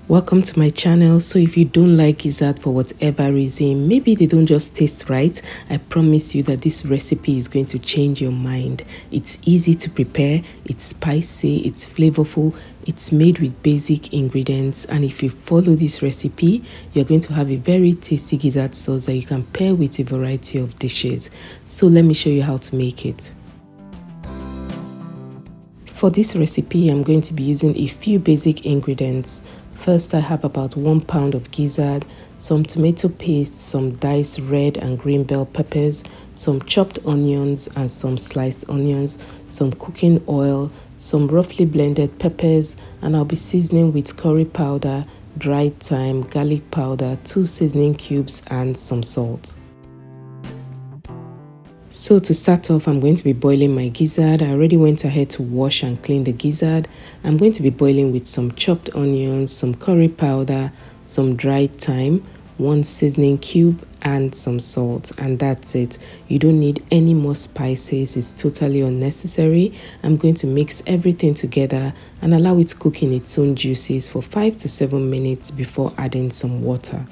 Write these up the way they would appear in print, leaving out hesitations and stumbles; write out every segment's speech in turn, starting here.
Welcome to my channel. So if you don't like gizzard for whatever reason, maybe they don't just taste right, I promise you that this recipe is going to change your mind. It's easy to prepare, it's spicy, it's flavorful, it's made with basic ingredients, and if you follow this recipe, you're going to have a very tasty gizzard sauce that you can pair with a variety of dishes. So let me show you how to make it. For this recipe, I'm going to be using a few basic ingredients. First, I have about 1 pound of gizzard, some tomato paste, some diced red and green bell peppers, some chopped onions and some sliced onions, some cooking oil, some roughly blended peppers, and I'll be seasoning with curry powder, dried thyme, garlic powder, 2 seasoning cubes, and some salt. So to start off, I'm going to be boiling my gizzard. I already went ahead to wash and clean the gizzard. I'm going to be boiling with some chopped onions, some curry powder, some dried thyme, 1 seasoning cube, and some salt. And that's it. You don't need any more spices. It's totally unnecessary. I'm going to mix everything together and allow it to cook in its own juices for 5 to 7 minutes before adding some water.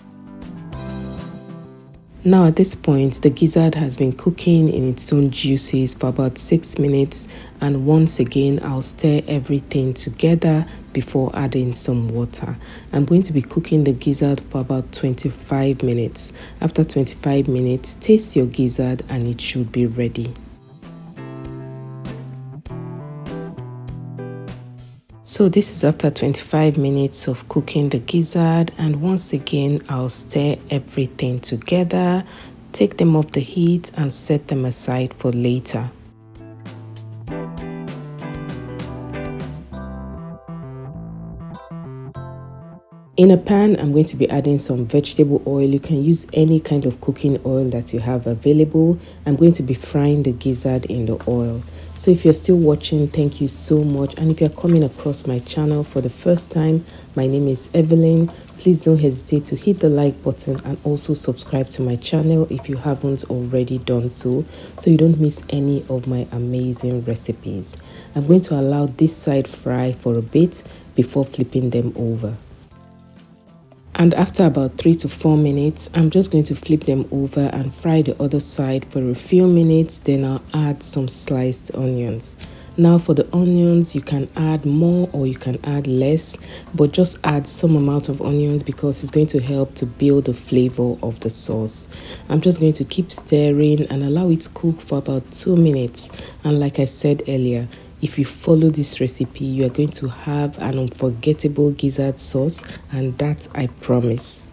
Now at this point, the gizzard has been cooking in its own juices for about 6 minutes, and once again I'll stir everything together before adding some water. I'm going to be cooking the gizzard for about 25 minutes. After 25 minutes, taste your gizzard and it should be ready. So this is after 25 minutes of cooking the gizzard, and once again I'll stir everything together, take them off the heat and set them aside for later. In a pan, I'm going to be adding some vegetable oil. You can use any kind of cooking oil that you have available. I'm going to be frying the gizzard in the oil. So if you're still watching, thank you so much. And if you're coming across my channel for the first time, my name is Evelyn. Please don't hesitate to hit the like button and also subscribe to my channel if you haven't already done so you don't miss any of my amazing recipes. I'm going to allow this side fry for a bit before flipping them over. And after about 3 to 4 minutes, I'm just going to flip them over and fry the other side for a few minutes. Then I'll add some sliced onions. Now for the onions, you can add more or you can add less, but just add some amount of onions because it's going to help to build the flavor of the sauce. I'm just going to keep stirring and allow it to cook for about 2 minutes. And like I said earlier, if you follow this recipe, you are going to have an unforgettable gizzard sauce, and that I promise.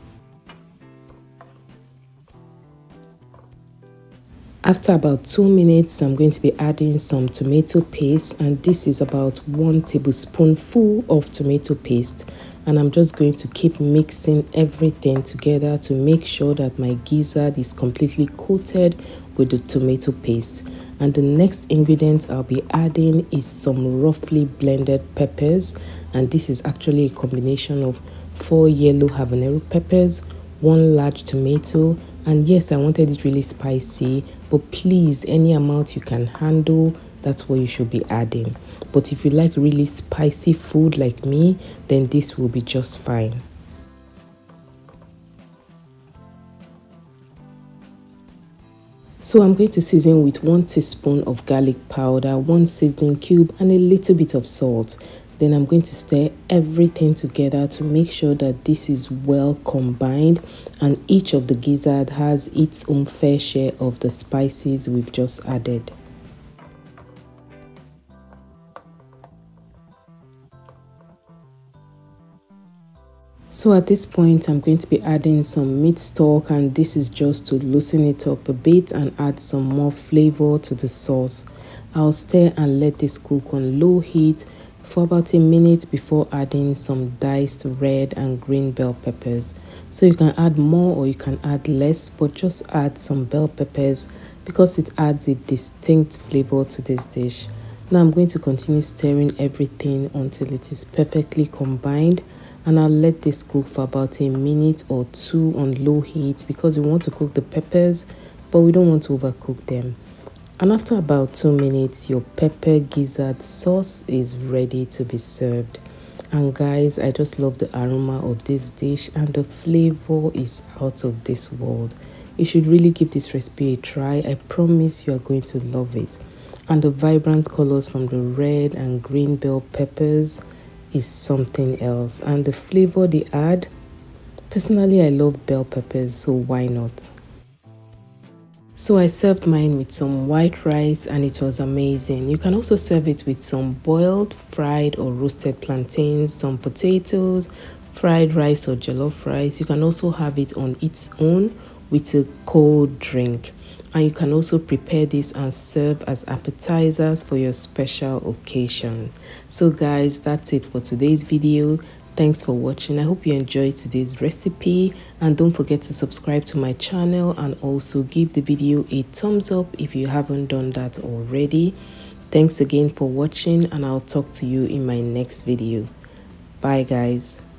After about 2 minutes, I'm going to be adding some tomato paste, and this is about 1 tablespoonful of tomato paste. And I'm just going to keep mixing everything together to make sure that my gizzard is completely coated with the tomato paste. And the next ingredient I'll be adding is some roughly blended peppers, and this is actually a combination of 4 yellow habanero peppers, 1 large tomato, and yes, I wanted it really spicy, but please, any amount you can handle, that's what you should be adding. But if you like really spicy food like me, then this will be just fine. So I'm going to season with 1 teaspoon of garlic powder, 1 seasoning cube, and a little bit of salt. Then I'm going to stir everything together to make sure that this is well combined and each of the gizzard has its own fair share of the spices we've just added. So at this point, I'm going to be adding some meat stock, and this is just to loosen it up a bit and add some more flavor to the sauce. I'll stir and let this cook on low heat for about a minute before adding some diced red and green bell peppers. So you can add more or you can add less, but just add some bell peppers because it adds a distinct flavor to this dish. Now I'm going to continue stirring everything until it is perfectly combined, and I'll let this cook for about a minute or 2 on low heat because we want to cook the peppers, but we don't want to overcook them. And after about 2 minutes, your pepper gizzard sauce is ready to be served. And guys, I just love the aroma of this dish, and the flavor is out of this world. You should really give this recipe a try. I promise you are going to love it. And the vibrant colors from the red and green bell peppers is something else. And the flavor they add, personally I love bell peppers, so why not? So I served mine with some white rice and it was amazing. You can also serve it with some boiled, fried or roasted plantains, some potatoes, fried rice or jollof rice. You can also have it on its own with a cold drink. And you can also prepare this and serve as appetizers for your special occasion. So guys, that's it for today's video. Thanks for watching. I hope you enjoyed today's recipe, and don't forget to subscribe to my channel and also give the video a thumbs up if you haven't done that already. Thanks again for watching, and I'll talk to you in my next video. Bye guys.